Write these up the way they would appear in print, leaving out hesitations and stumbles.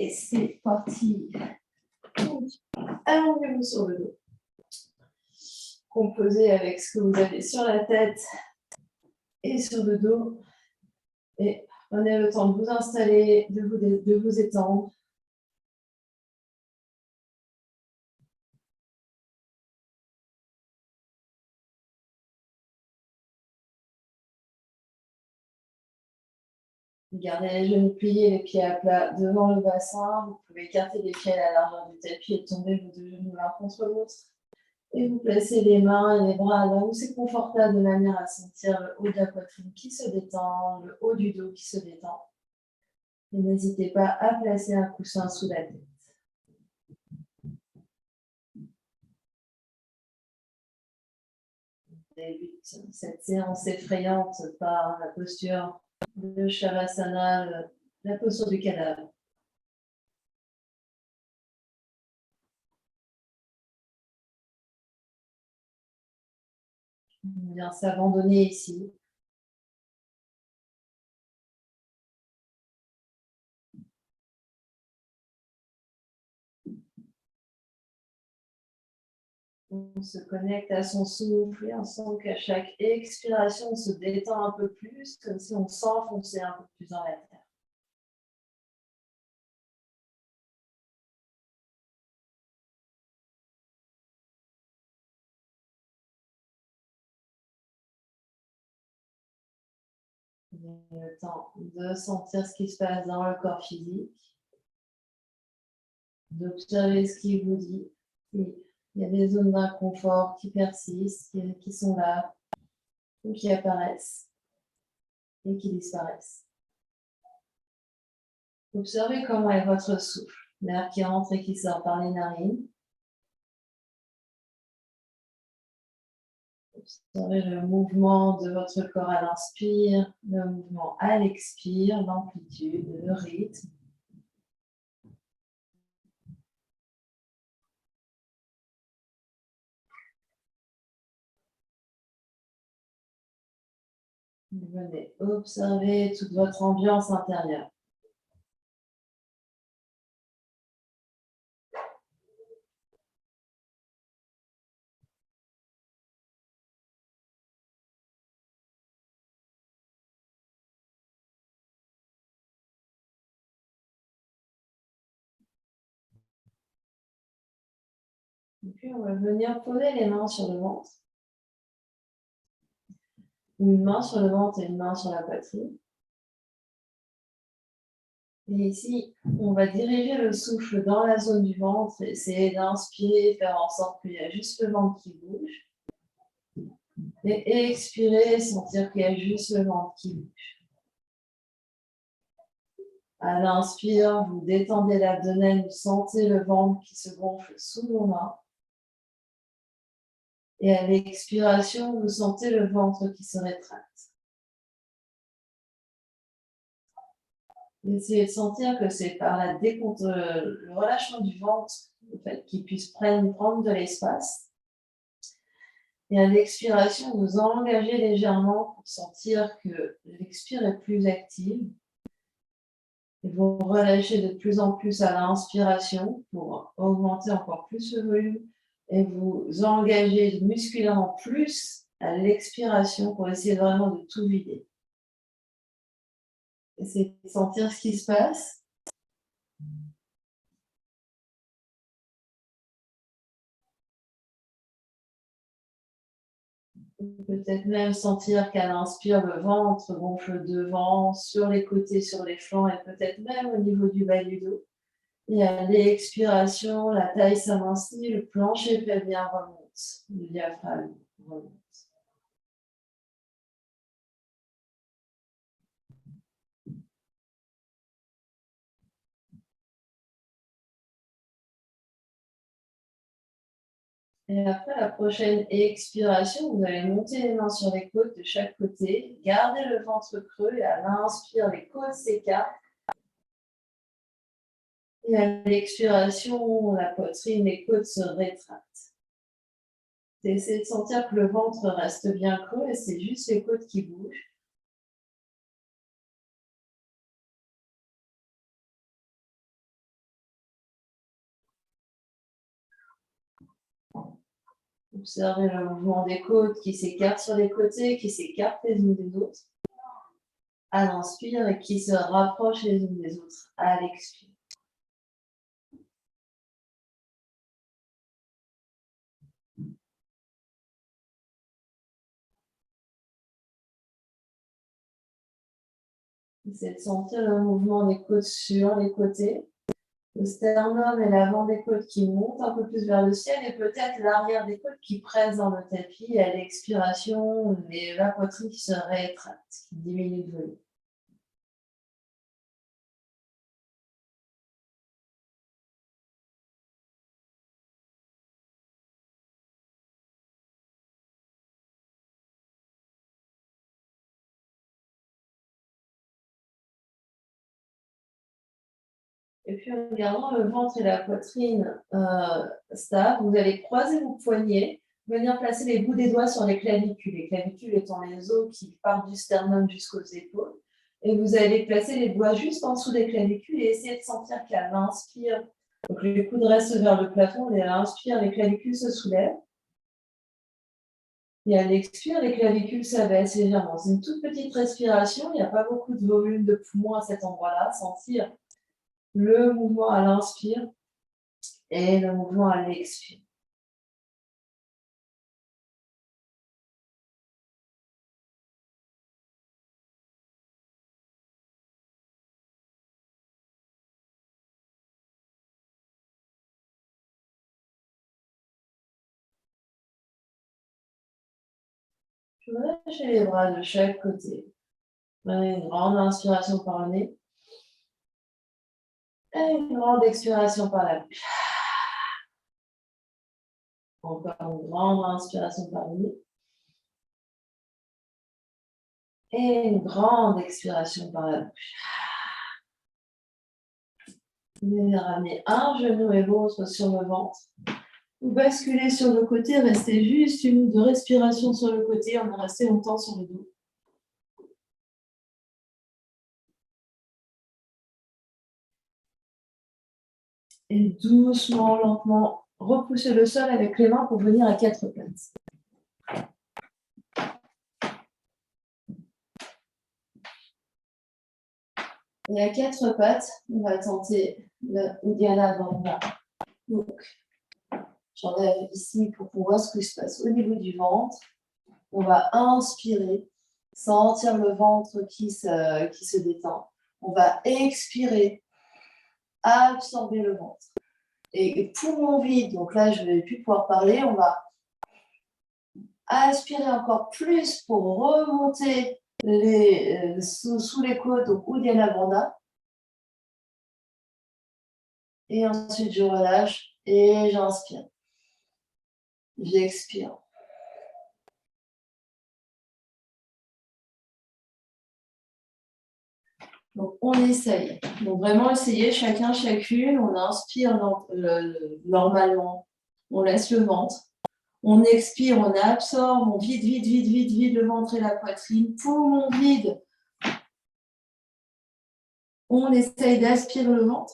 Et c'est parti. Allongez-vous sur le dos. Composez avec ce que vous avez sur la tête et sur le dos. Et prenez le temps de vous installer, de vous étendre. Gardez les genoux pliés, les pieds à plat devant le bassin. Vous pouvez écarter les pieds à la largeur du tapis et tomber vos deux genoux l'un contre l'autre. Et vous placez les mains et les bras là où c'est confortable de manière à sentir le haut de la poitrine qui se détend, le haut du dos qui se détend. Et n'hésitez pas à placer un coussin sous la tête. On débute cette séance effrayante par la posture de Shavasana, la posture du cadavre. On vient s'abandonner ici. On se connecte à son souffle et on sent qu'à chaque expiration, on se détend un peu plus, comme si on s'enfonçait un peu plus dans la terre. Le temps de sentir ce qui se passe dans le corps physique, d'observer ce qu'il vous dit. Il y a des zones d'inconfort qui persistent, qui sont là, ou qui apparaissent et qui disparaissent. Observez comment est votre souffle, l'air qui entre et qui sort par les narines. Observez le mouvement de votre corps à l'inspire, le mouvement à l'expire, l'amplitude, le rythme. Venez observer toute votre ambiance intérieure. Et puis on va venir poser les mains sur le ventre. Une main sur le ventre et une main sur la poitrine. Et ici, on va diriger le souffle dans la zone du ventre, essayer d'inspirer, faire en sorte qu'il y a juste le ventre qui bouge. Et expirer, sentir qu'il y a juste le ventre qui bouge. À l'inspire, vous détendez l'abdomen, vous sentez le ventre qui se gonfle sous vos mains. Et à l'expiration, vous sentez le ventre qui se rétracte. Essayez de sentir que c'est par le relâchement du ventre, le fait qu'il puisse prendre de l'espace. Et à l'expiration, vous engagez légèrement pour sentir que l'expire est plus active. Et vous relâchez de plus en plus à l'inspiration pour augmenter encore plus le volume. Et vous engagez musculairement plus à l'expiration pour essayer vraiment de tout vider. Essayez de sentir ce qui se passe. Peut-être même sentir qu'à l'inspire, le ventre gonfle devant, sur les côtés, sur les flancs et peut-être même au niveau du bas du dos. Et à l'expiration, la taille s'amincit, le plancher pelvien remonte, le diaphragme remonte. Et après la prochaine expiration, vous allez monter les mains sur les côtes de chaque côté, garder le ventre creux et à l'inspire, les côtes s'écartent. Et à l'expiration, la poitrine, les côtes se rétractent. Essayez de sentir que le ventre reste bien creux et c'est juste les côtes qui bougent. Observez le mouvement des côtes qui s'écartent sur les côtés, qui s'écartent les unes des autres. À l'inspire et qui se rapprochent les unes des autres à l'expire. Essayez de sentir le mouvement des côtes sur les côtés. Le sternum et l'avant des côtes qui montent un peu plus vers le ciel et peut-être l'arrière des côtes qui presse dans le tapis à l'expiration et la poitrine qui se rétracte, qui diminue de volume. Et puis en gardant le ventre et la poitrine stable, vous allez croiser vos poignets, venir placer les bouts des doigts sur les clavicules étant les os qui partent du sternum jusqu'aux épaules. Et vous allez placer les doigts juste en dessous des clavicules et essayer de sentir qu'à l'inspire, donc les coudes restent vers le plafond, et à l'inspire, les clavicules se soulèvent. Et à l'expire, les clavicules s'abaissent légèrement. C'est une toute petite respiration, il n'y a pas beaucoup de volume de poumon à cet endroit-là. Sentir le mouvement à l'inspire et le mouvement à l'expire. Je vais lâcher les bras de chaque côté. Prenez une grande inspiration par le nez. Et une grande expiration par la bouche. Encore une grande inspiration par le nez. Et une grande expiration par la bouche. Vous allez ramener un genou et l'autre sur le ventre. Vous basculez sur le côté, restez juste une ou deux respirations sur le côté, on est resté longtemps sur le dos. Et doucement, lentement, repoussez le sol avec les mains pour venir à quatre pattes. Et à quatre pattes, on va tenter le Uddiyana Bandha. Donc, j'enlève ici pour voir ce qui se passe au niveau du ventre. On va inspirer, sentir le ventre qui se détend. On va expirer, absorber le ventre. Et poumon vide, donc là, je ne vais plus pouvoir parler. On va aspirer encore plus pour remonter sous les côtes, donc Uddiyana Bandha. Et ensuite, je relâche et j'inspire. J'expire. Donc, on essaye. Donc, vraiment essayer chacun, chacune. On inspire normalement. On laisse le ventre. On expire, on absorbe, on vide, vide, vide, vide, vide le ventre et la poitrine. Poumon vide. On essaye d'aspirer le ventre.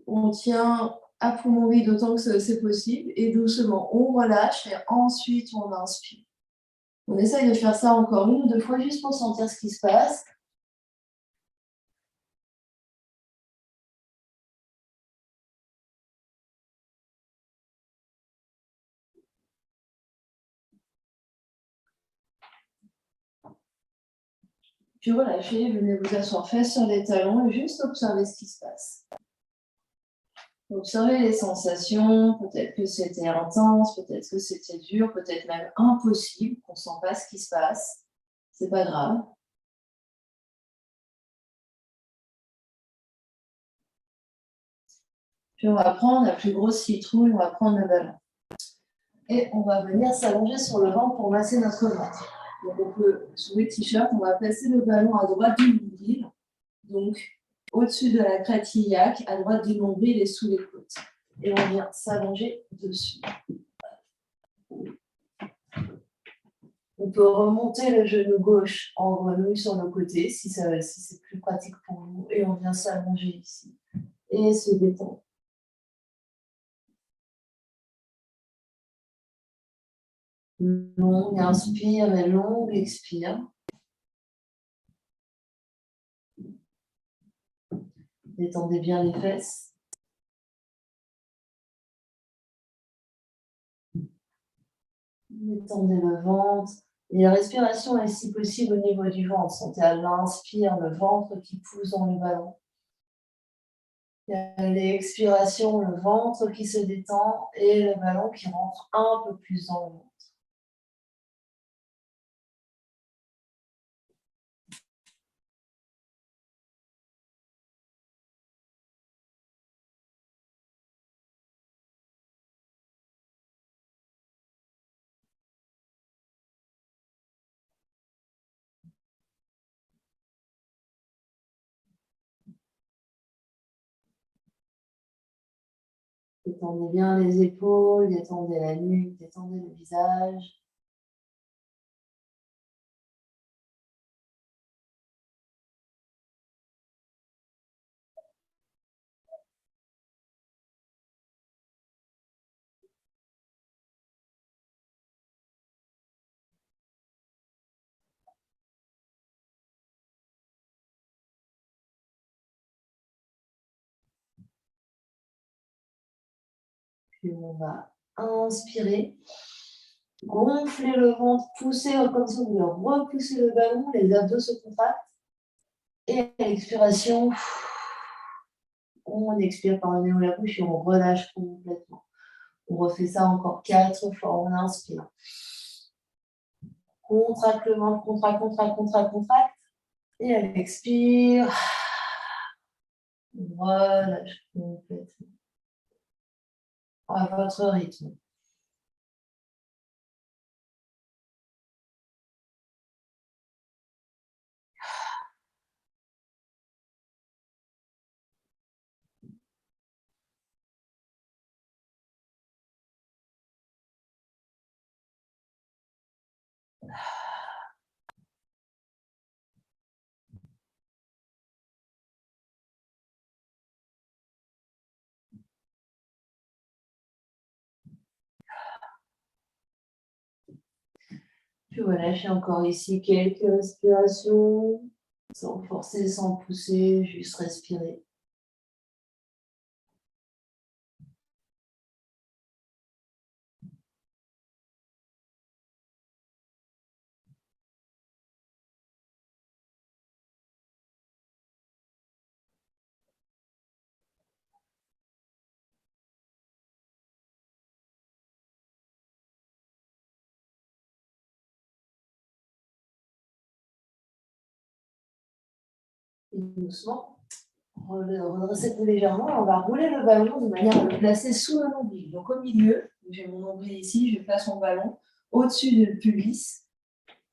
On tient à poumon vide autant que c'est possible. Et doucement, on relâche et ensuite, on inspire. On essaye de faire ça encore une ou deux fois juste pour sentir ce qui se passe. Puis relâchez, venez vous asseoir fesses sur les talons et juste observer ce qui se passe. Observez les sensations, peut-être que c'était intense, peut-être que c'était dur, peut-être même impossible, qu'on ne sent pas ce qui se passe. C'est pas grave. Puis on va prendre la plus grosse citrouille, on va prendre le ballon. Et on va venir s'allonger sur le ventre pour masser notre ventre. Donc on peut, sous les t-shirts, on va placer le ballon à droite du nombril, donc au-dessus de la crête iliaque, à droite du nombril et sous les côtes. Et on vient s'allonger dessus. On peut remonter le genou gauche en grenouille sur le côté, si c'est plus pratique pour vous. Et on vient s'allonger ici. Et se détendre. Longue inspire et longue expire. Détendez bien les fesses. Détendez le ventre. Et la respiration est si possible au niveau du ventre. Sentez à l'inspire le ventre qui pousse dans le ballon. Et à l'expiration, le ventre qui se détend et le ballon qui rentre un peu plus dans le ventre. Détendez bien les épaules, détendez la nuque, détendez le visage. Puis on va inspirer. Gonflez le ventre, poussez comme ça, vous voulez repousser le ballon, les abdos se contractent. Et à l'expiration, on expire par le nez ou la bouche et on relâche complètement. On refait ça encore 4 fois. On inspire. Contracte le ventre, contracte, contracte, contracte, contracte. Et à l'expire, on relâche complètement. À votre rythme. Puis relâchez encore ici quelques respirations, sans forcer, sans pousser, juste respirer. Et doucement, redressez-vous légèrement. On va rouler le ballon de manière à le placer sous le nombril. Donc au milieu, j'ai mon nombril ici, je place mon ballon au-dessus du pubis,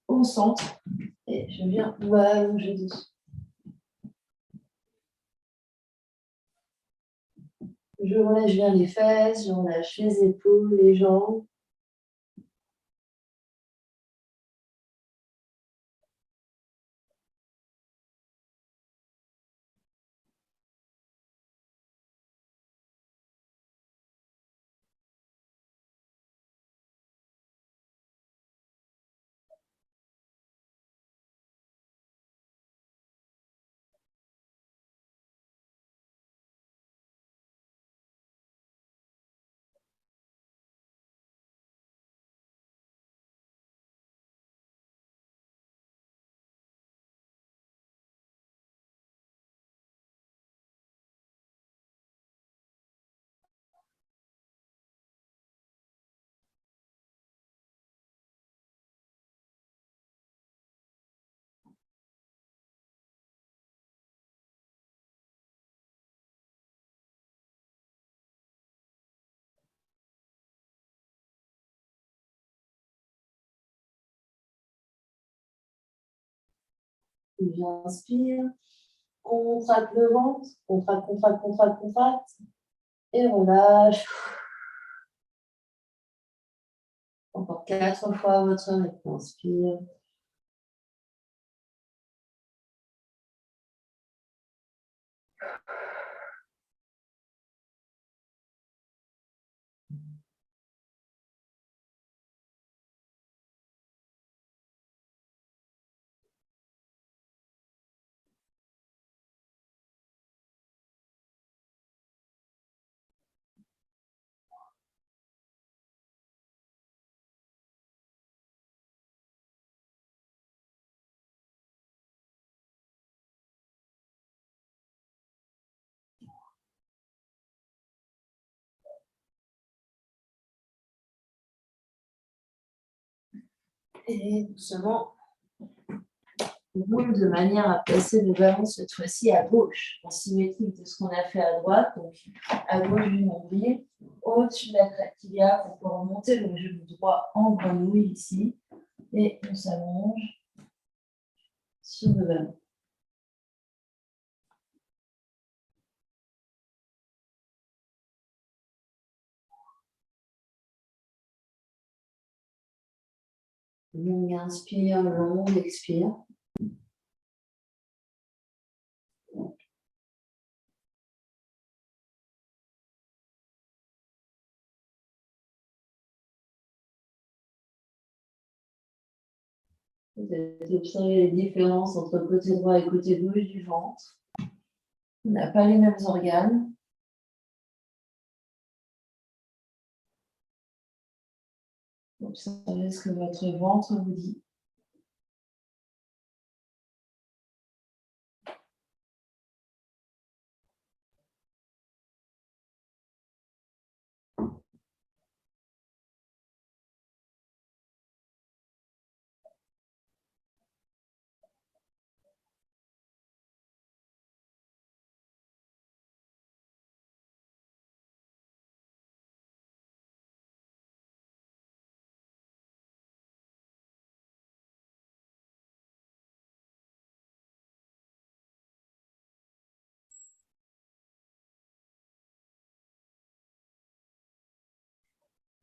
au centre, et je viens m'allonger dessus. Je relâche bien les fesses, je relâche les épaules, les jambes. J'inspire, contracte le ventre, contracte, contracte, contracte, contracte, et relâche. Encore 4 fois votre rythme. Inspire. Et doucement, on roule de manière à placer le ballon cette fois-ci à gauche, en symétrie de ce qu'on a fait à droite, donc à gauche du nombril, au-dessus de la trachea pour pouvoir remonter le genou droit en grenouille ici, et on s'allonge sur le ballon. Longue inspire, longue expire. Vous allez observer les différences entre côté droit et côté gauche du ventre. On n'a pas les mêmes organes. Observez ce que votre ventre vous dit.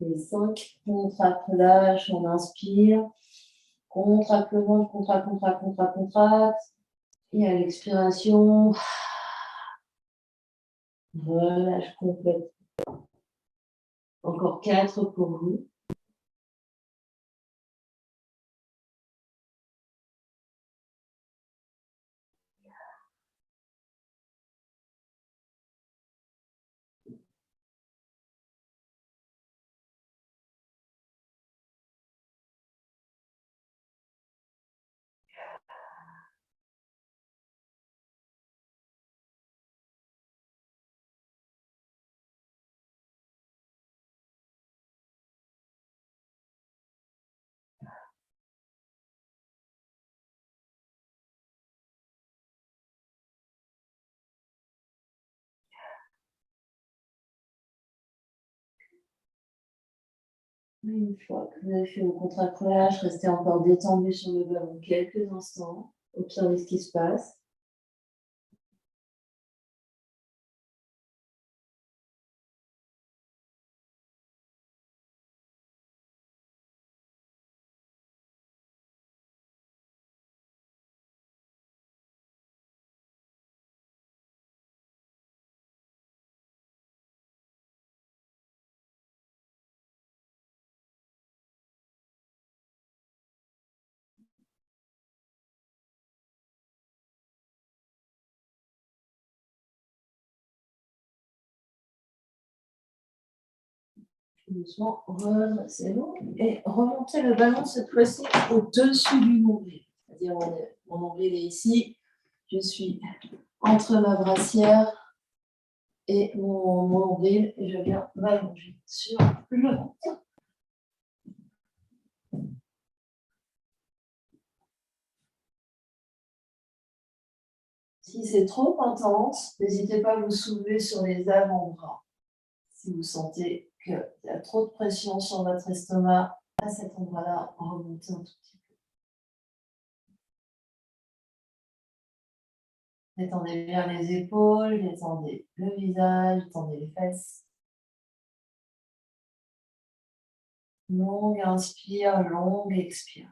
Les 5 contractes-relâches, on inspire. Contracte le ventre, contracte, contracte, contracte, contracte. Et à l'expiration, relâche complètement. Encore 4 pour vous. Une fois que vous avez fait vos contractes-relâches, restez encore détendu sur le ballon quelques instants. Observez ce qui se passe. Doucement, redressez-vous et remontez le ballon cette fois-ci au-dessus du nombril. C'est-à-dire, mon nombril est ici, je suis entre ma brassière et mon nombril et je viens m'allonger sur le ventre. Si c'est trop intense, n'hésitez pas à vous soulever sur les avant-bras. Si vous sentez qu'il y a trop de pression sur votre estomac, à cet endroit-là, remontez un tout petit peu. Détendez bien les épaules, détendez le visage, détendez les fesses. Longue inspire, longue expire.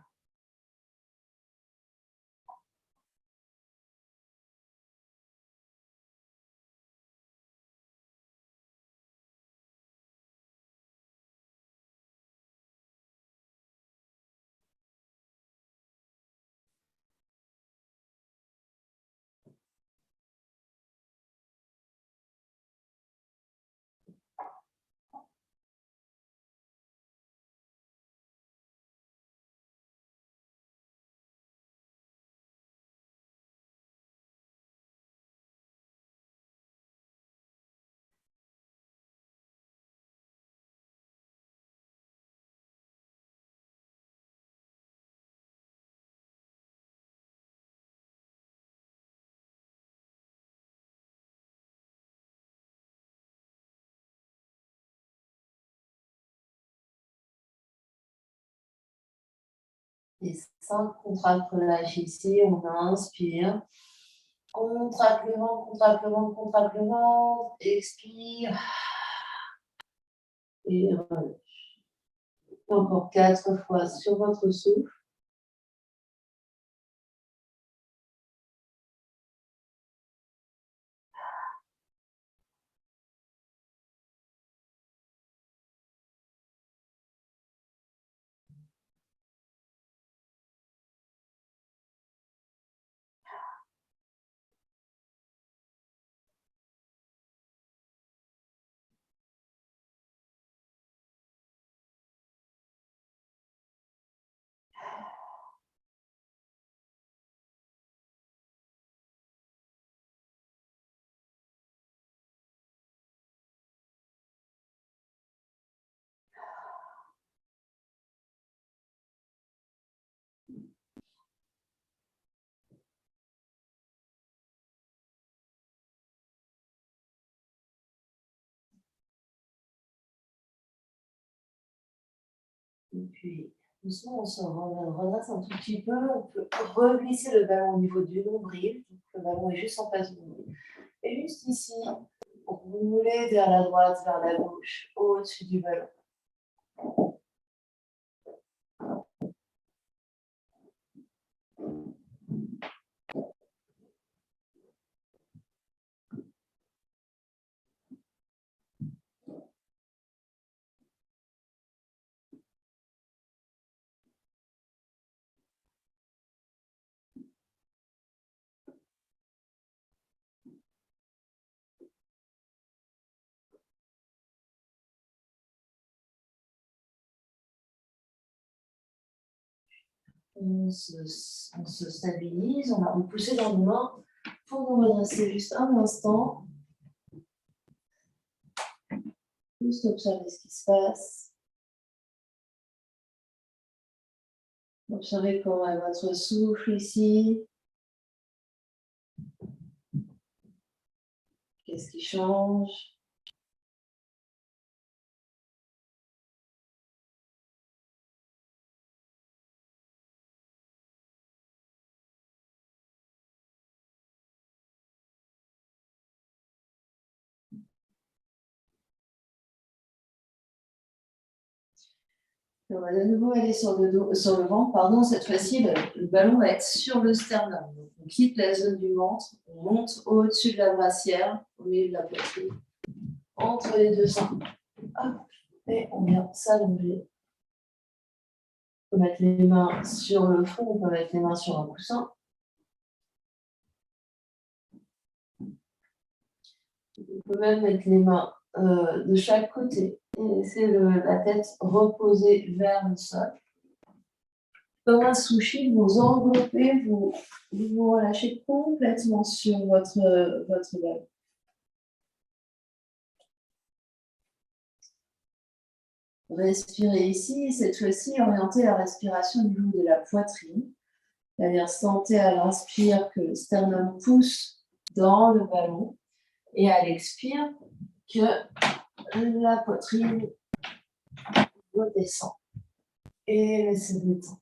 Et 5, contracte, relâche ici, on inspire. Contracte le ventre, contracte le ventre, contracte le ventre. Expire. Et relâche. Encore 4 fois sur votre souffle. Et puis, doucement, on se redresse un tout petit peu. On peut reglisser le ballon au niveau du nombril. Donc, le ballon est juste en face du nombril. Et juste ici, rouler vers la droite, vers la gauche, au-dessus du ballon. On se stabilise, on va pousser dans nos mains pour nous redresser juste un instant. Juste observer ce qui se passe. Observez comment est votre souffle ici. Qu'est-ce qui change? On va de nouveau aller sur le ventre. Pardon, cette fois-ci, le ballon va être sur le sternum. Donc, on quitte la zone du ventre, on monte au-dessus de la brassière, au milieu de la poitrine, entre les deux seins. Hop, et on vient s'allonger. On peut mettre les mains sur le front, on peut mettre les mains sur un coussin. On peut même mettre les mains de chaque côté et laisser la tête reposer vers le sol. Comme un sushi, vous enveloppez, vous relâchez complètement sur votre ballon. Respirez ici, cette fois-ci, orientez la respiration au niveau de la poitrine. C'est-à-dire, sentez à l'inspire que le sternum pousse dans le ballon et à l'expire que la poitrine redescend. Et laissez détendre.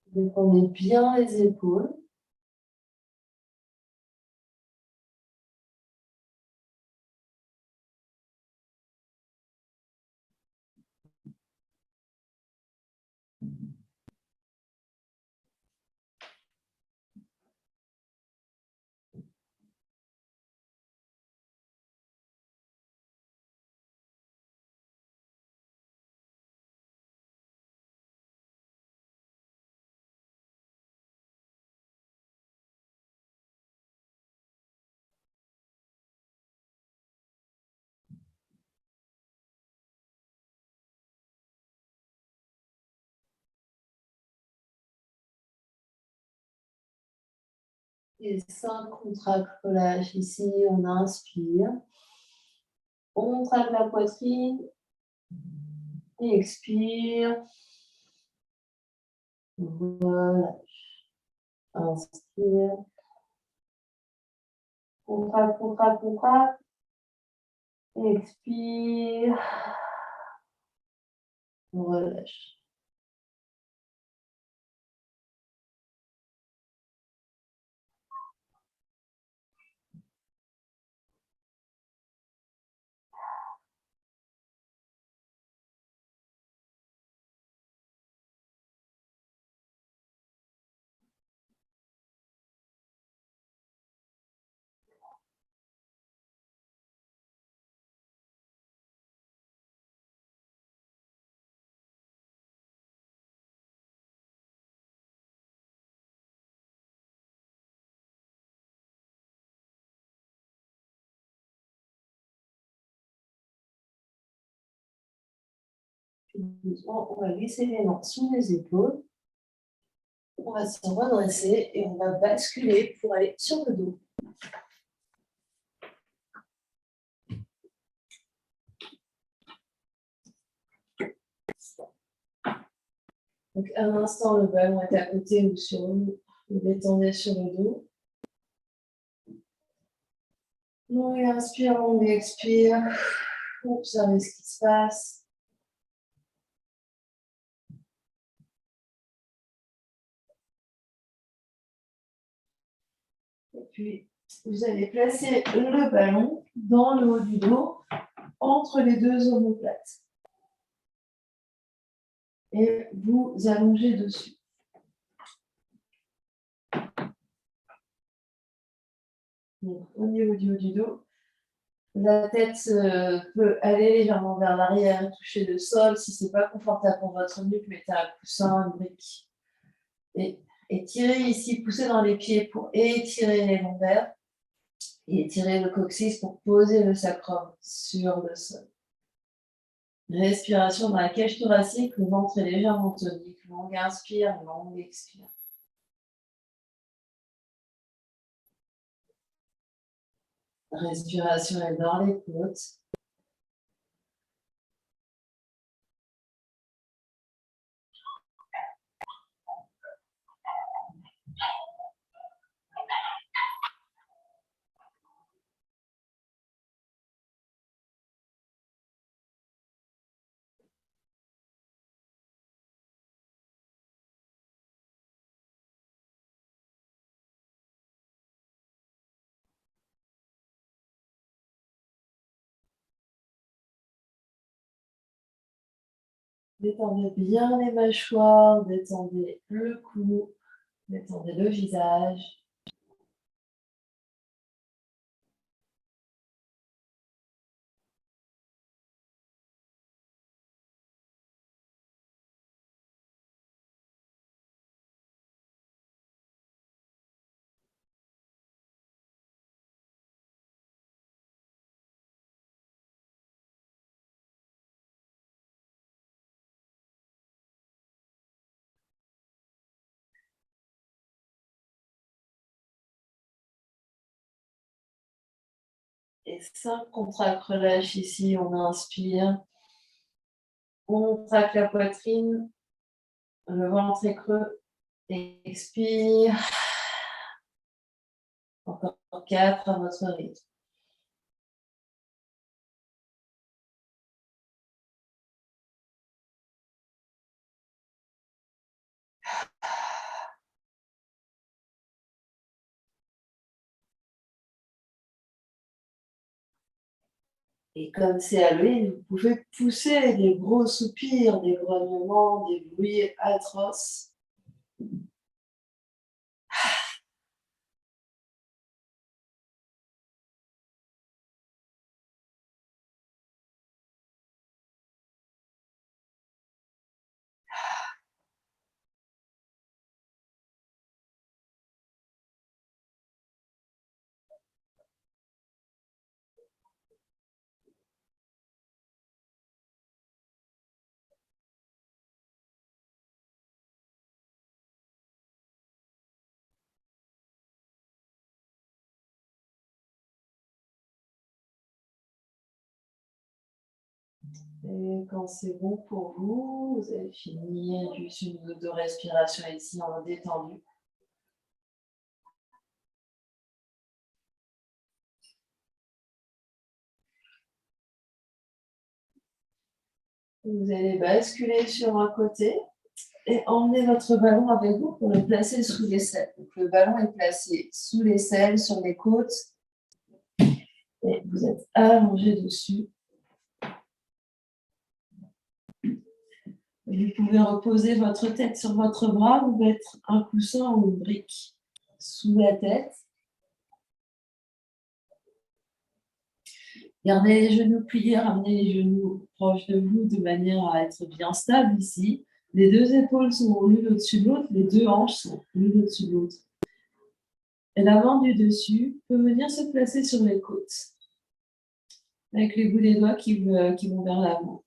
Détendez bien les épaules. Et 5, contracte, relâche ici, on inspire. On contracte la poitrine. Et expire. Relâche. Inspire. Contracte, contracte, contracte. Expire. On relâche. Doucement, on va glisser les mains sous les épaules. On va se redresser et on va basculer pour aller sur le dos. Donc, un instant, le ballon est à côté ou sur vous. Vous détendez sur le dos. On inspire, on expire. Observez ce qui se passe. Et puis, vous allez placer le ballon dans le haut du dos, entre les deux omoplates. Et vous allongez dessus. Donc, au niveau du haut du dos, la tête peut aller légèrement vers l'arrière, toucher le sol. Si ce n'est pas confortable pour votre nuque, mettez un coussin, une brique. Et étirez ici, poussez dans les pieds pour étirer les lombaires. Et étirez le coccyx pour poser le sacrum sur le sol. Respiration dans la cage thoracique, le ventre est légèrement tonique. Longue inspire, longue expire. Respiration est dans les côtes. Détendez bien les mâchoires, détendez le cou, détendez le visage. Et 5 contracts, relâche ici, on inspire. On contracte la poitrine, le ventre est creux. Expire. Encore 4 à votre rythme. Et comme c'est Halloween, vous pouvez pousser des gros soupirs, des grognements, des bruits atroces. Et quand c'est bon pour vous, vous allez finir juste une ou deux respirations ici en détendu. Vous allez basculer sur un côté et emmener votre ballon avec vous pour le placer sous l'aisselle. Donc, le ballon est placé sous l'aisselle, sur les côtes, et vous êtes allongé dessus. Vous pouvez reposer votre tête sur votre bras ou mettre un coussin ou une brique sous la tête. Gardez les genoux pliés, ramenez les genoux proches de vous de manière à être bien stable ici. Les deux épaules sont l'une au-dessus de l'autre, les deux hanches sont l'une au-dessus de l'autre. Et la main du dessus peut venir se placer sur les côtes, avec les bouts des doigts qui vont vers l'avant.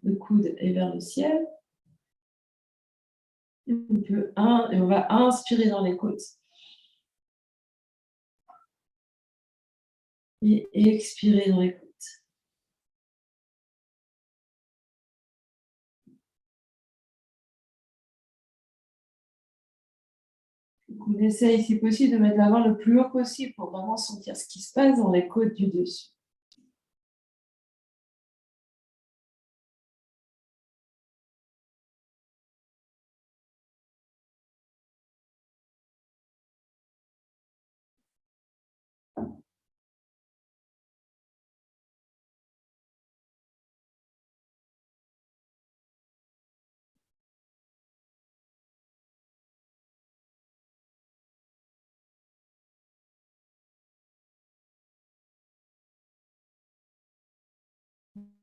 Le coude est vers le ciel. Et on va inspirer dans les côtes. Et expirer dans les côtes. On essaye, si possible, de mettre la main le plus haut possible pour vraiment sentir ce qui se passe dans les côtes du dessus.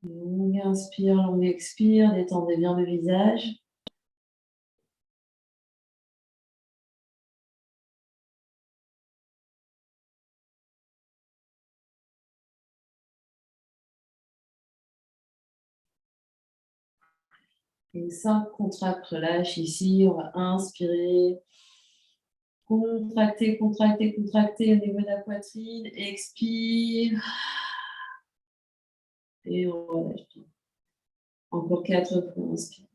Longue inspire, longue expire, détendez bien le visage. Et 5 contractes, relâche ici, on va inspirer. Contracter, contracter, contracter au niveau de la poitrine. Expire. Et on relâche bien. Encore 4 fois, inspire.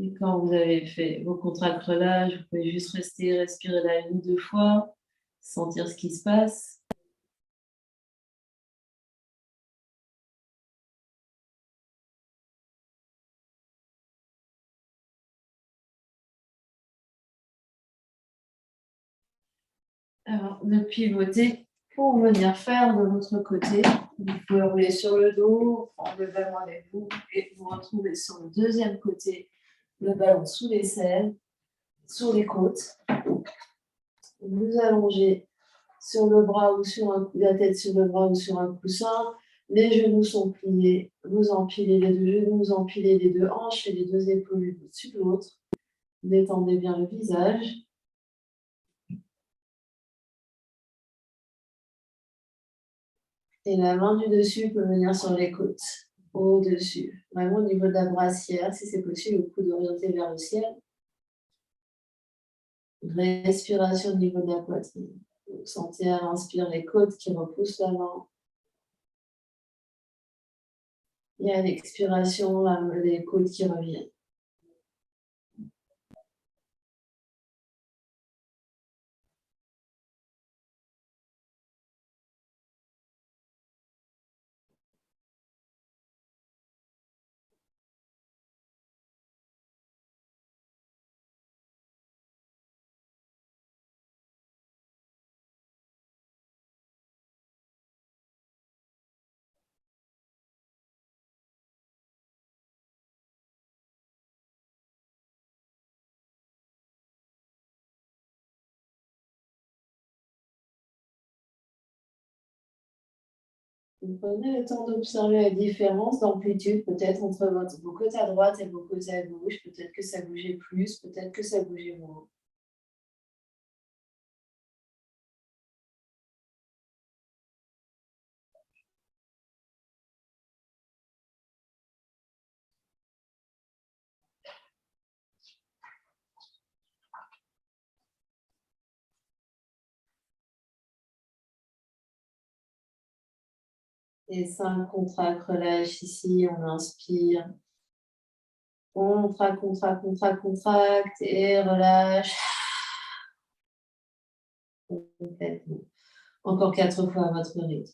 Et quand vous avez fait vos contracts relâche, vous pouvez juste rester, respirer là 1 ou 2 fois, sentir ce qui se passe. Alors, de pivoter pour venir faire de l'autre côté. Vous pouvez rouler sur le dos, prendre le ballon avec vous et vous retrouver sur le deuxième côté, le ballon sous l'aisselle, sur les côtes. Vous allongez sur le bras ou sur la tête sur le bras ou sur un coussin. Les genoux sont pliés. Vous empilez les 2 genoux, vous empilez les 2 hanches et les 2 épaules l'une au-dessus de l'autre. Détendez bien le visage. Et la main du dessus peut venir sur les côtes, au-dessus. Vraiment au niveau de la brassière, si c'est possible, le coude orienté vers le ciel. Respiration au niveau de la poitrine. Vous sentez à l'inspire les côtes qui repoussent l'avant. Et à l'expiration, les côtes qui reviennent. Vous prenez le temps d'observer la différence d'amplitude peut-être entre vos côtes à droite et vos côtes à gauche. Peut-être que ça bougeait plus, peut-être que ça bougeait moins. Et 5, contracte, relâche ici, on inspire. Contracte, contracte, contracte, contracte et relâche. Complètement. Encore 4 fois à votre rythme.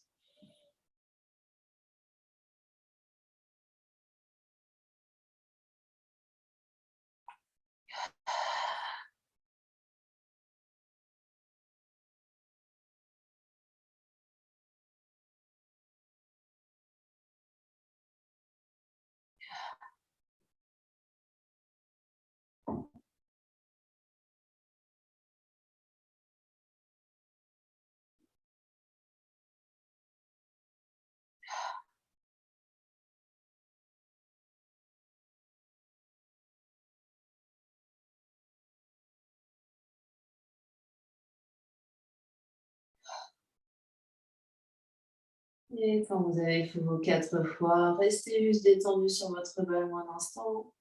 Et quand vous avez fait vos 4 fois, restez juste détendu sur votre ballon un instant.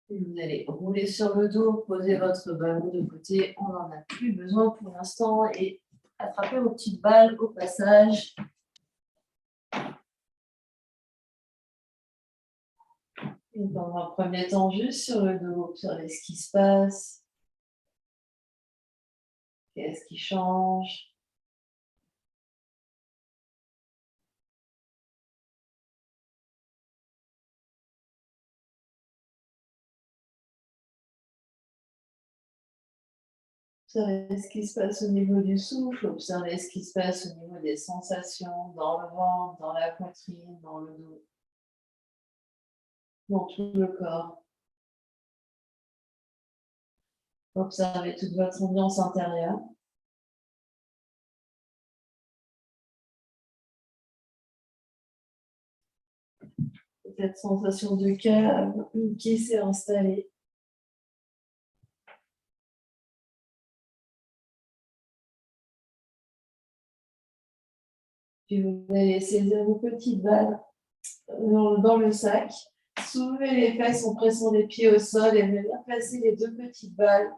Et vous allez rouler sur le dos, poser votre ballon de côté. On n'en a plus besoin pour l'instant. Et attrapez vos petites balles au passage. Et dans un premier temps, juste sur le dos, observez ce qui se passe. Qu'est-ce qui change? Observez ce qui se passe au niveau du souffle, observez ce qui se passe au niveau des sensations dans le ventre, dans la poitrine, dans le dos, dans tout le corps. Observez toute votre ambiance intérieure. Cette sensation de calme qui s'est installée. Puis vous allez saisir vos petites balles dans le sac. Soulevez les fesses en pressant les pieds au sol et venir placer les 2 petites balles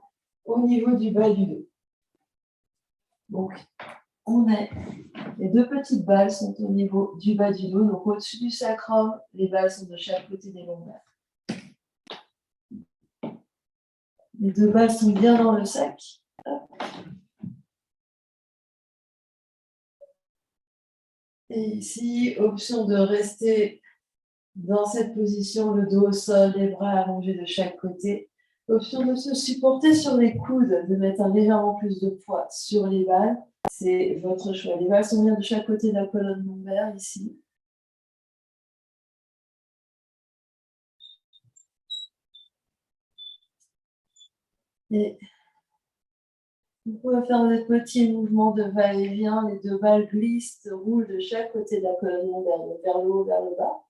au niveau du bas du dos. Donc, les 2 petites balles sont au niveau du bas du dos, donc au-dessus du sacrum, les balles sont de chaque côté des lombaires. Les 2 balles sont bien dans le sac. Et ici, option de rester dans cette position, le dos au sol, les bras allongés de chaque côté. Option de se supporter sur les coudes, de mettre légèrement plus de poids sur les balles. C'est votre choix. Les balles sont bien de chaque côté de la colonne lombaire, ici. Et vous pouvez faire des petits mouvements de va-et-vient. Les 2 balles glissent, roulent de chaque côté de la colonne lombaire, vers le haut, vers le bas.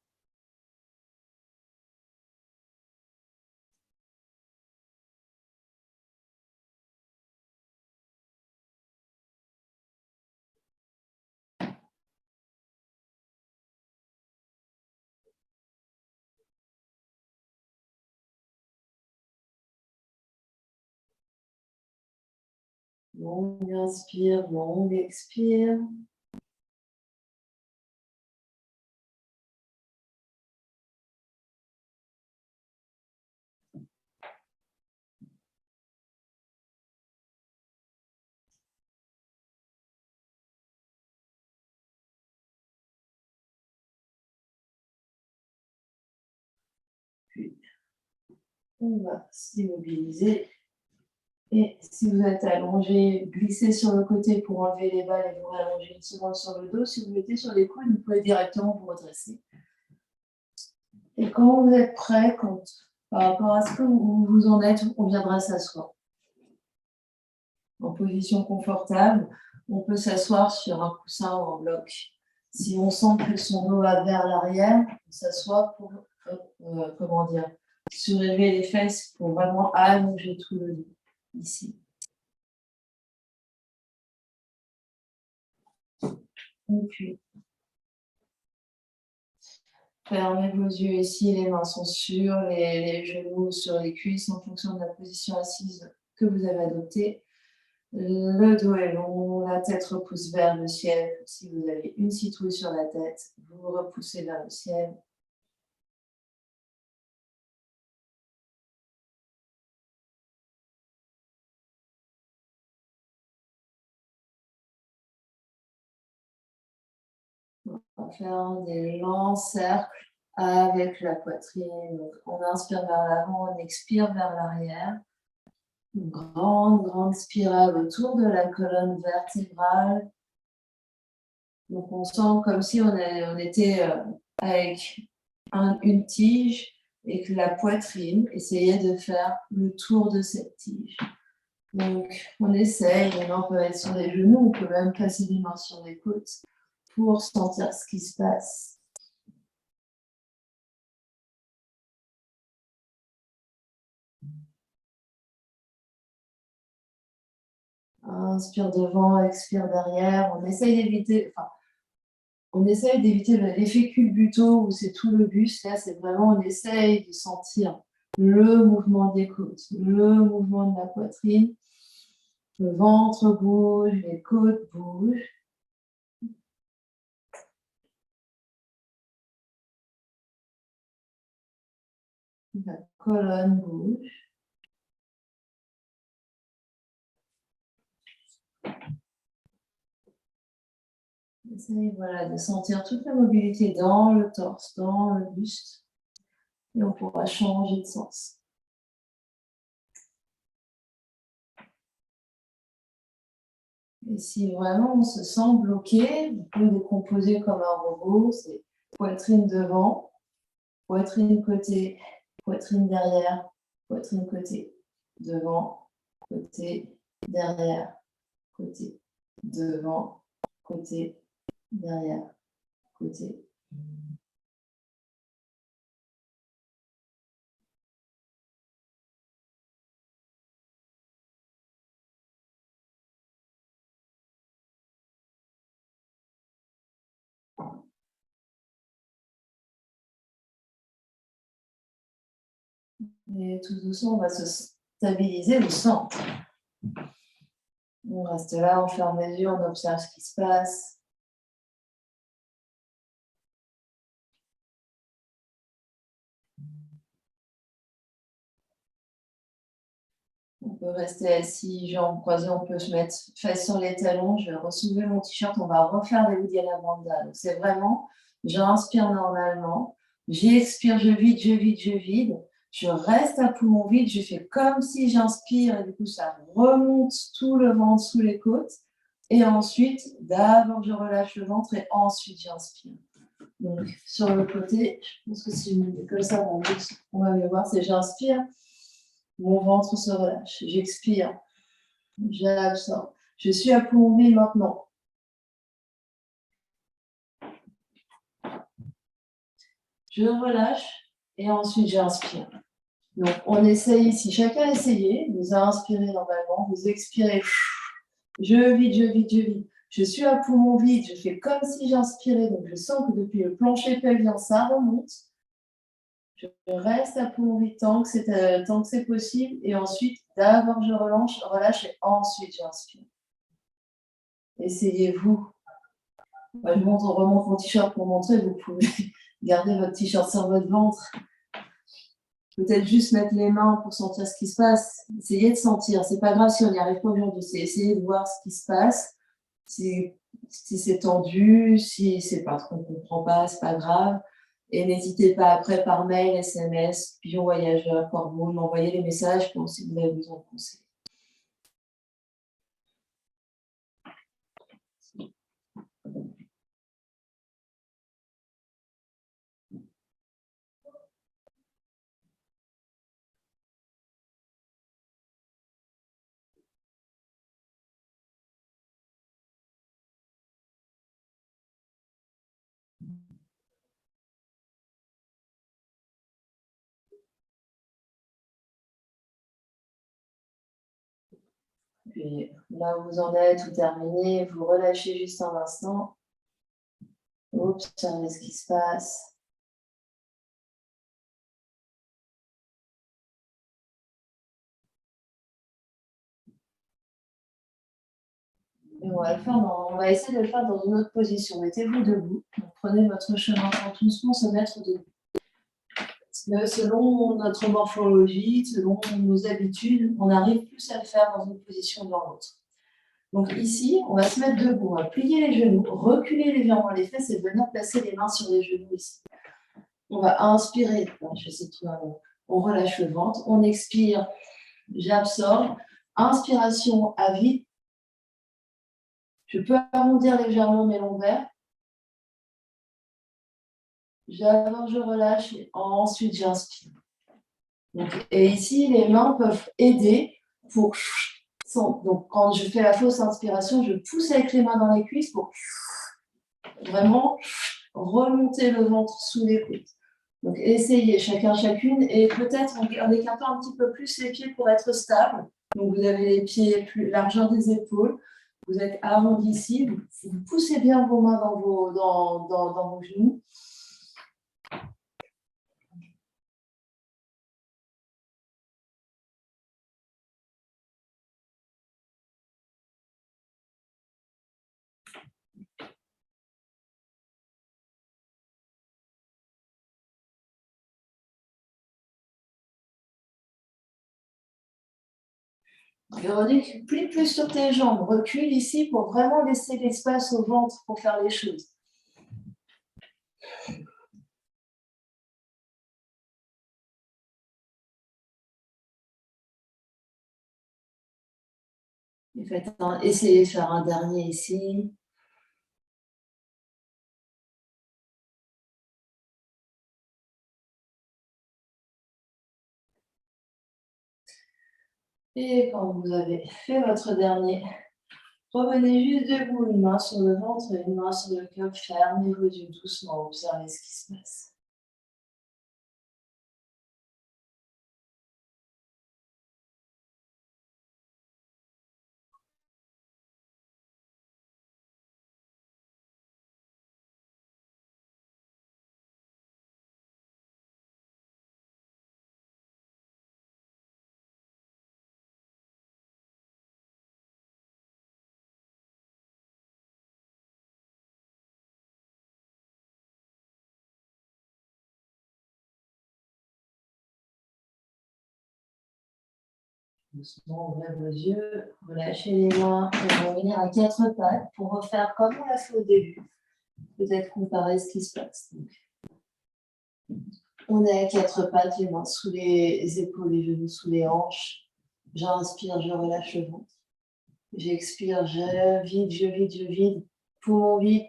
Longue inspire, longue expire. Puis, on va s'immobiliser. Et si vous êtes allongé, glissez sur le côté pour enlever les balles et vous rallonger une seconde sur le dos. Si vous mettez sur les coudes, vous pouvez directement vous redresser. Et quand vous êtes prêt, par rapport à ce que vous en êtes, on viendra s'asseoir. En position confortable, on peut s'asseoir sur un coussin ou en bloc. Si on sent que son dos va vers l'arrière, on s'assoit pour, surélever les fesses pour vraiment allonger tout le dos, ici. Et puis, Fermez vos yeux ici, les mains sont sur les genoux, sur les cuisses en fonction de la position assise que vous avez adoptée. Le dos est long, la tête repousse vers le ciel. Si vous avez une citrouille sur la tête, vous vous repoussez vers le ciel. On va faire des longs cercles avec la poitrine. Donc, on inspire vers l'avant, on expire vers l'arrière. Une grande spirale autour de la colonne vertébrale. Donc, on sent comme si on était avec une tige et que la poitrine essayait de faire le tour de cette tige. Donc, on essaye, on peut être sur les genoux, on peut même passer les mains sur les côtes pour sentir ce qui se passe. Inspire devant, expire derrière. On essaye d'éviter l'effet culbuto où c'est tout le buste. Là, c'est vraiment, on essaye de sentir le mouvement des côtes, le mouvement de la poitrine. Le ventre bouge, les côtes bougent. La colonne bouge. Essayez de sentir toute la mobilité dans le torse, dans le buste. Et on pourra changer de sens. Et si vraiment on se sent bloqué, vous pouvez décomposer comme un robot. C'est poitrine devant, poitrine côté, poitrine derrière, poitrine côté, devant, côté, derrière, côté, devant, côté, derrière, côté. Et tout doucement, on va se stabiliser au centre. On reste là, on ferme les yeux, on observe ce qui se passe. On peut rester assis, jambes croisées, on peut se mettre fesses sur les talons. Je vais ressoulever mon t-shirt, on va refaire les Uddiyana Bandha. Donc c'est vraiment, j'inspire normalement, j'expire, je vide, je vide, je vide. Je reste à poumon vide, je fais comme si j'inspire et du coup ça remonte tout le ventre sous les côtes. Et ensuite, d'abord je relâche le ventre et ensuite j'inspire. Donc sur le côté, je pense que si je me mets comme ça, on va mieux voir, c'est j'inspire. Mon ventre se relâche. J'expire. J'absorbe. Je suis à poumon vide maintenant. Je relâche et ensuite j'inspire. Donc, on essaye ici. Chacun essayez. Vous inspirez normalement. Vous expirez. Je vide, je vide, je vide. Je suis à poumon vide. Je fais comme si j'inspirais. Donc, je sens que depuis le plancher pelvien, ça remonte. Je reste à poumon vide tant que c'est possible. Et ensuite, d'abord, je relâche et ensuite, j'inspire. Essayez-vous. Je remonte mon t-shirt pour montrer. Vous pouvez garder votre t-shirt sur votre ventre. Peut-être juste mettre les mains pour sentir ce qui se passe. Essayez de sentir. C'est pas grave si on n'y arrive pas aujourd'hui. C'est essayer de voir ce qui se passe. Si c'est tendu, si c'est pas trop, on comprend pas, c'est pas grave. Et n'hésitez pas après par mail, SMS, pigeon voyageur, corbeau, m'envoyer les messages pour si vous avez besoin de conseils. Puis là où vous en êtes, vous terminez, vous relâchez juste un instant. Observez ce qui se passe. Et on va essayer de le faire dans une autre position. Mettez-vous debout. Donc, prenez votre chemin pour tout doucement se mettre debout. Selon notre morphologie, selon nos habitudes, on arrive plus à le faire dans une position ou dans l'autre. Donc ici, on va se mettre debout, on va plier les genoux, reculer légèrement les fesses et venir placer les mains sur les genoux ici. On va inspirer, je vais essayer de trouver un mot. On relâche le ventre, on expire, j'absorbe. Inspiration à vide. Je peux arrondir légèrement mes lombaires. J'avance, je relâche et ensuite j'inspire. Et ici, les mains peuvent aider pour... Donc, quand je fais la fausse inspiration, je pousse avec les mains dans les cuisses pour vraiment remonter le ventre sous les coudes. Donc, essayez chacune et peut-être en écartant un petit peu plus les pieds pour être stable. Donc, vous avez les pieds plus largeur des épaules. Vous êtes arrondi ici. Vous poussez bien vos mains dans vos genoux. Véronique, plie plus sur tes jambes. Recule ici pour vraiment laisser l'espace au ventre pour faire les choses. Essayez de faire un dernier ici. Et quand vous avez fait votre dernier, revenez juste debout, une main sur le ventre et une main sur le cœur. Fermez vos yeux doucement, observez ce qui se passe. Doucement, ouvrez vos yeux, relâchez les mains et revenir à quatre pattes pour refaire comme on l'a fait au début. Peut-être comparer ce qui se passe. Donc, on est à quatre pattes, les mains sous les épaules, les genoux sous les hanches. J'inspire, je relâche le ventre. J'expire, je vide, je vide, je vide. Poumon vide.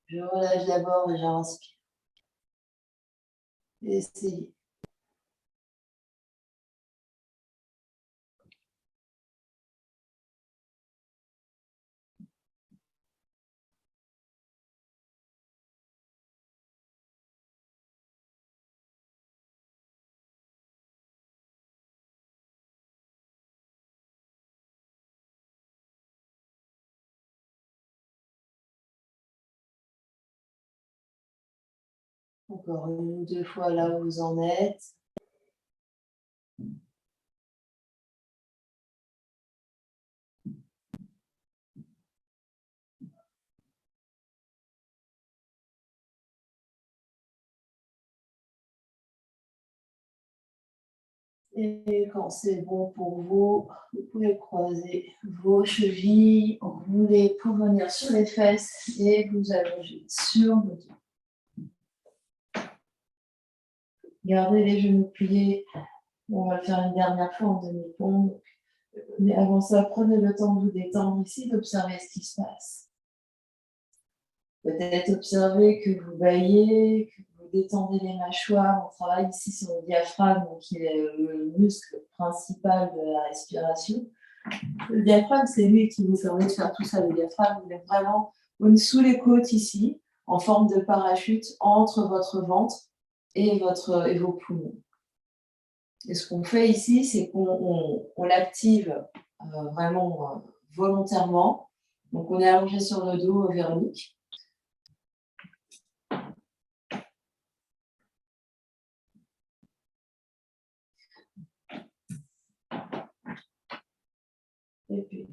Je relâche d'abord et j'inspire. Essayez. Encore une ou deux fois là où vous en êtes. Et quand c'est bon pour vous, vous pouvez croiser vos chevilles, rouler pour venir sur les fesses et vous allonger sur le dos. Gardez les genoux pliés. On va le faire une dernière fois en demi-pompe. Mais avant ça, prenez le temps de vous détendre ici, d'observer ce qui se passe. Peut-être observer que vous baillez, que vous détendez les mâchoires. On travaille ici sur le diaphragme, qui est le muscle principal de la respiration. Le diaphragme, c'est lui qui vous permet de faire tout ça. Le diaphragme, il est vraiment sous les côtes ici, en forme de parachute entre votre ventre et vos poumons. Et ce qu'on fait ici, c'est qu'on l'active vraiment volontairement. Donc, on est allongé sur le dos, Véronique. Et puis,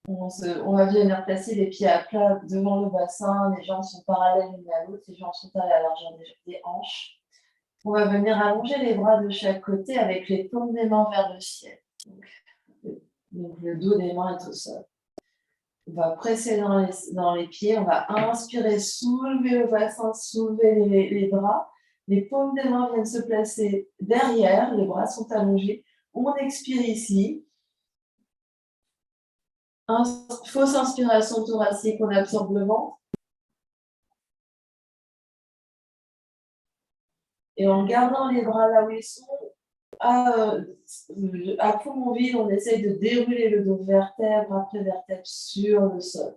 on va venir placer les pieds à plat devant le bassin, les jambes sont parallèles l'une à l'autre, les jambes sont à la largeur des hanches. On va venir allonger les bras de chaque côté avec les paumes des mains vers le ciel. Donc le dos des mains est au sol. On va presser dans les pieds, on va inspirer, soulever le bassin, soulever les bras. Les paumes des mains viennent se placer derrière, les bras sont allongés. On expire ici. Fausse inspiration thoracique, on absorbe le ventre. Et en gardant les bras là où ils sont, à poumon vide, on essaye de dérouler le dos vertèbre après vertèbre sur le sol.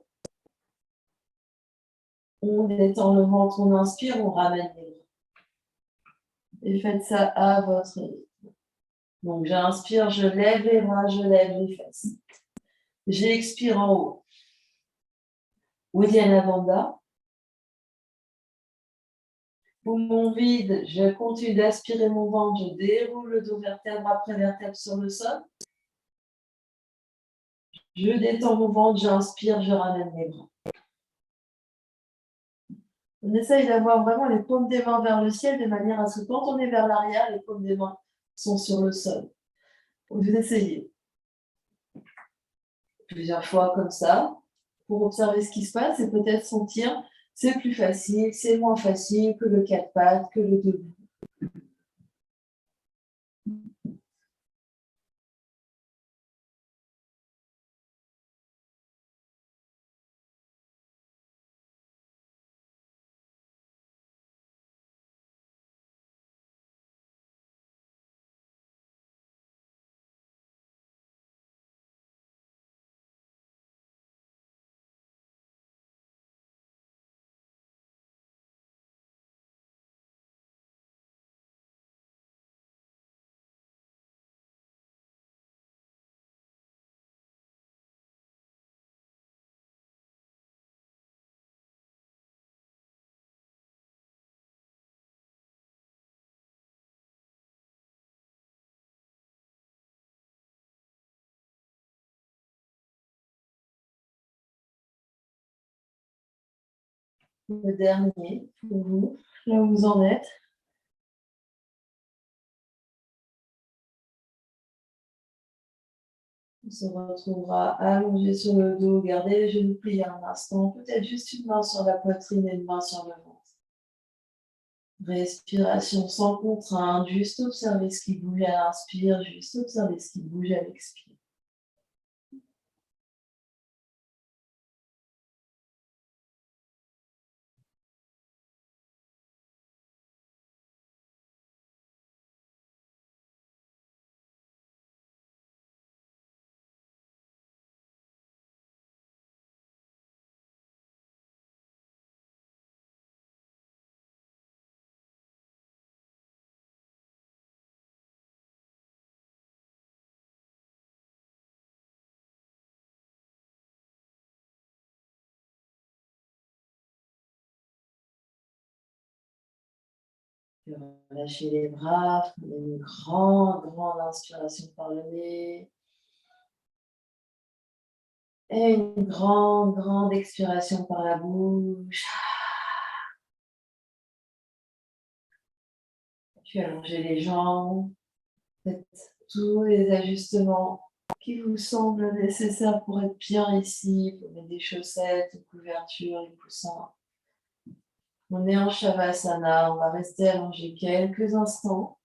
On détend le ventre, on inspire, on ramène les bras. Et faites ça à votre rythme. Donc j'inspire, je lève les bras, je lève les fesses. J'expire en haut. Uddiyana Bandha. Poumon vide, je continue d'aspirer mon ventre, je déroule le dos vertèbre après vertèbre sur le sol. Je détends mon ventre, j'inspire, je ramène les bras. On essaye d'avoir vraiment les paumes des mains vers le ciel de manière à ce que quand on est vers l'arrière, les paumes des mains sont sur le sol. Vous essayez plusieurs fois comme ça pour observer ce qui se passe et peut-être sentir c'est plus facile, c'est moins facile que le quatre pattes, que le debout. Le dernier pour vous, là où vous en êtes. On se retrouvera allongé sur le dos, gardez les genoux pliés un instant, peut-être juste une main sur la poitrine et une main sur le ventre. Respiration sans contrainte, juste observer ce qui bouge à l'inspire, juste observer ce qui bouge à l'expire. Relâchez les bras, prenez une grande inspiration par le nez. Et une grande expiration par la bouche. Puis allongez les jambes. Faites tous les ajustements qui vous semblent nécessaires pour être bien ici. Vous mettez des chaussettes, une couverture, les coussins. On est en Shavasana, on va rester allongé quelques instants.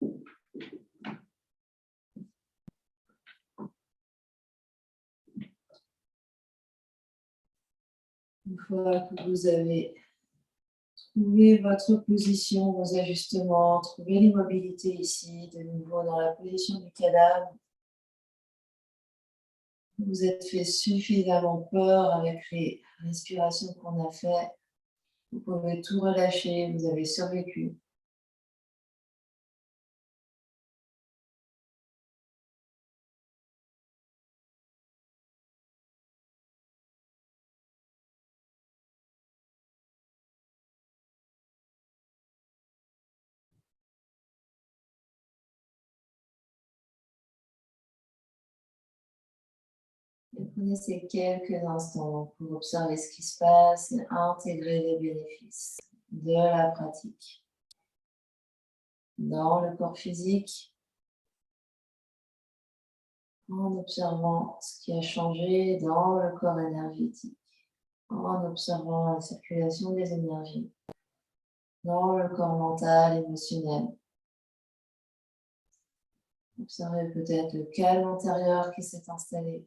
Une fois que vous avez trouvé votre position, vos ajustements, trouvé l'immobilité ici, de nouveau dans la position du cadavre. Vous êtes fait suffisamment peur avec les respirations qu'on a fait. Vous pouvez tout relâcher, vous avez survécu. Et prenez ces quelques instants pour observer ce qui se passe et intégrer les bénéfices de la pratique dans le corps physique, en observant ce qui a changé dans le corps énergétique, en observant la circulation des énergies dans le corps mental, émotionnel. Observez peut-être le calme intérieur qui s'est installé.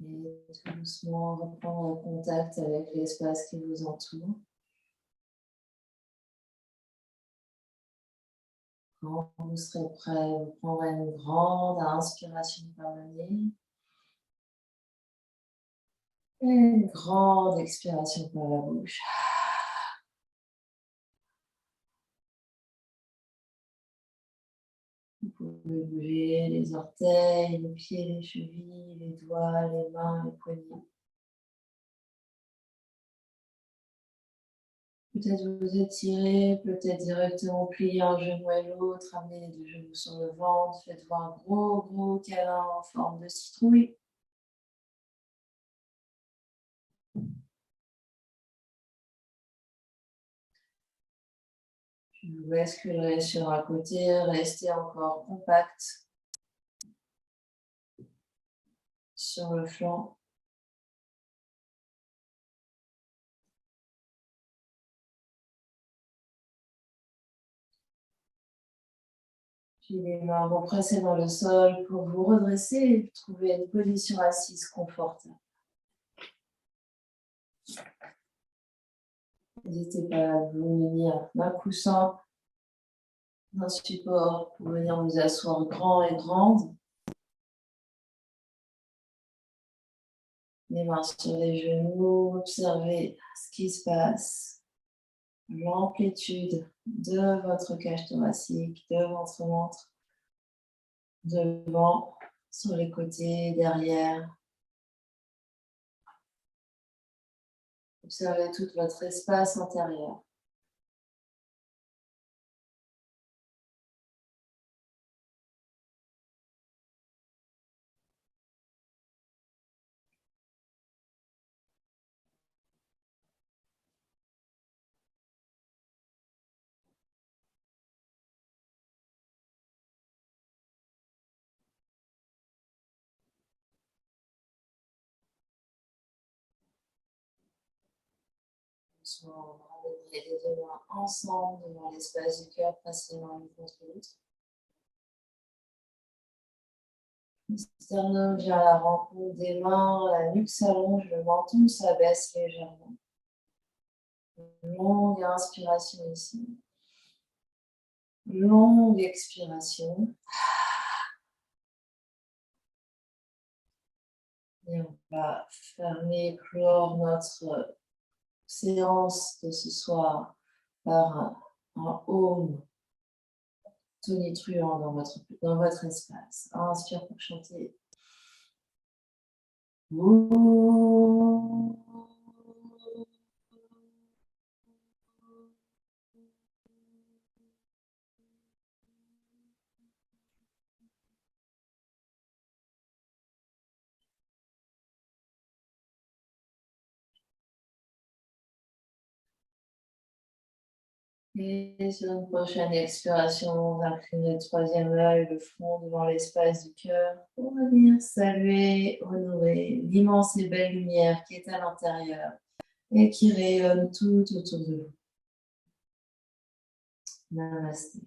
Et tout doucement reprendre contact avec l'espace qui vous entoure. Quand vous serez prêt, vous prendrez une grande inspiration par le nez. Et une grande expiration par la bouche. Vous pouvez bouger les orteils, les pieds, les chevilles, les doigts, les mains, les poignets. Peut-être vous étirez, peut-être directement plier un genou et l'autre, amener les deux genoux sur le ventre, faites-vous un gros câlin en forme de citrouille. Je vous basculerai sur un côté, restez encore compact sur le flanc. Puis les mains vont presser dans le sol pour vous redresser et trouver une position assise confortable. N'hésitez pas à vous munir d'un coussin, d'un support pour venir vous asseoir grand et grande. Les mains sur les genoux, observez ce qui se passe l'amplitude de votre cage thoracique, de votre ventre, devant, sur les côtés, derrière. Observez tout votre espace intérieur. On va ramener les deux mains ensemble devant l'espace du cœur, facilement l'une contre l'autre. Sternum vient à la rencontre des mains, la nuque s'allonge, le menton s'abaisse légèrement. Une longue inspiration ici. Longue expiration. Et on va fermer, clore notre séance de ce soir par un home tonitruant dans votre espace. Inspire pour chanter. Et sur une prochaine expiration, on va incliner le troisième œil, le front devant l'espace du cœur pour venir saluer, honorer l'immense et belle lumière qui est à l'intérieur et qui rayonne tout autour de vous. Namasté.